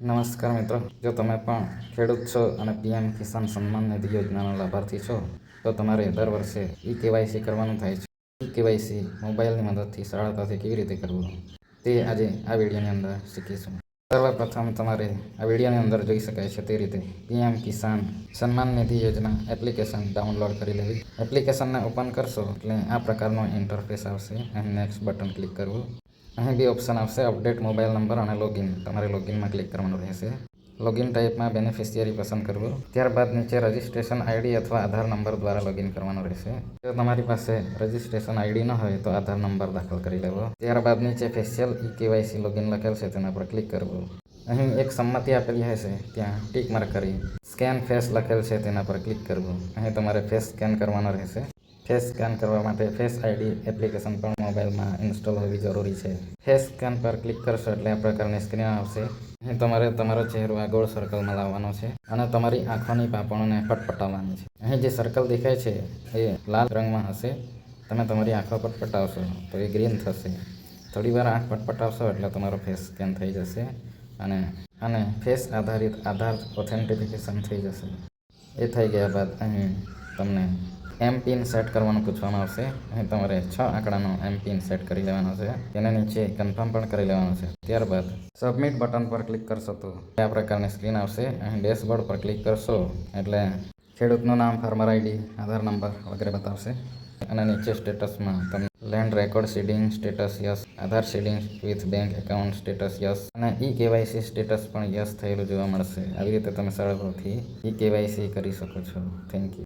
નમસ્કાર મિત્રો, જો તમે પણ ખેડૂત છો અને પીએમ કિસાન સન્માન નિધિ યોજનાનો લાભાર્થી છો તો તમારે દર વર્ષે કેવાયસી કરવાનું થાય છે. કેવાયસી મોબાઈલની મદદથી સરળતાથી કેવી રીતે કરવું તે આજે આ વિડીયોની અંદર શીખીશું. સર્વપ્રથમ તમારે આ વિડીયોની અંદર જોઈ શકાય છે તે રીતે પીએમ કિસાન સન્માન નિધિ યોજના એપ્લિકેશન ડાઉનલોડ કરી લેવી. એપ્લિકેશનને ઓપન કરશો એટલે આ પ્રકારનો ઇન્ટરફેસ આવશે. અહીં નેક્સ્ટ બટન ક્લિક કરવું. અહીં બી ઓપ્શન આવશે અપડેટ મોબાઈલ નંબર અને લોગિન. તમારે લોગિનમાં ક્લિક કરવાનું રહેશે. લોગિન ટાઈપમાં બેનિફિશિયરી પસંદ કરવું. ત્યારબાદ નીચે રજિસ્ટ્રેશન આઈડી અથવા આધાર નંબર દ્વારા લોગિન કરવાનું રહેશે. જો તમારી પાસે રજિસ્ટ્રેશન આઈડી ન હોય તો આધાર નંબર દાખલ કરી લેવો. ત્યારબાદ નીચે ફેશિયલ કેવાયસી લોગિન લખેલ છે તેના પર ક્લિક કરવું. અહીં એક સંમતિ આપેલી હશે ત્યાં ટીક માર્ક કરી સ્કેન ફેસ લખેલ છે તેના પર ક્લિક કરવું. અહીં તમારે ફેસ સ્કેન કરવાનો રહેશે. ફેસ સ્કેન કરવા માટે ફેસ આઈડી એપ્લિકેશન પણ મોબાઈલમાં ઇન્સ્ટોલ હોવી જરૂરી છે. ફેસ સ્કેન પર ક્લિક કરશો એટલે આ પ્રકારની સ્ક્રીન આવશે. અહીં તમારે તમારો ચહેરો આ ગોળ સર્કલમાં લાવવાનો છે અને તમારી આંખોની પાપણોને પટપટાવવાની છે. અહીં જે સર્કલ દેખાય છે એ લાલ રંગમાં હશે. તમે તમારી આંખો પટપટાવશો તો એ ગ્રીન થશે. થોડીવાર આંખ પટપટાવશો એટલે તમારો ફેસ સ્કેન થઈ જશે અને ફેસ આધારિત આધાર ઓથેન્ટિફિકેશન થઈ જશે. એ થઈ ગયા બાદ અહીં તમને એમપિન સેટ કરવાનું પૂછવામાં આવશે. અહીં તમારે 6 આંકડાનો એમપિન સેટ કરી લેવાનો છે. તેને નીચે કન્ફર્મ પણ કરી લેવાનું છે. ત્યારબાદ સબમિટ બટન પર ક્લિક કરશો તો આ પ્રકારની સ્ક્રીન આવશે. અહીં ડેશબોર્ડ પર ક્લિક કરશો એટલે ખેડૂતનું નામ, ફાર્મર આઈડી, આધાર નંબર વગેરે બતાવશે અને નીચે સ્ટેટસમાં તમને land record seeding status yes, Aadhaar seeding with bank account status yes અને કેવાયસી સ્ટેટસ પણ યસ થયેલું જોવા મળશે. આવી રીતે તમે સરળતાથી કેવાયસી કરી શકો છો. Thank you.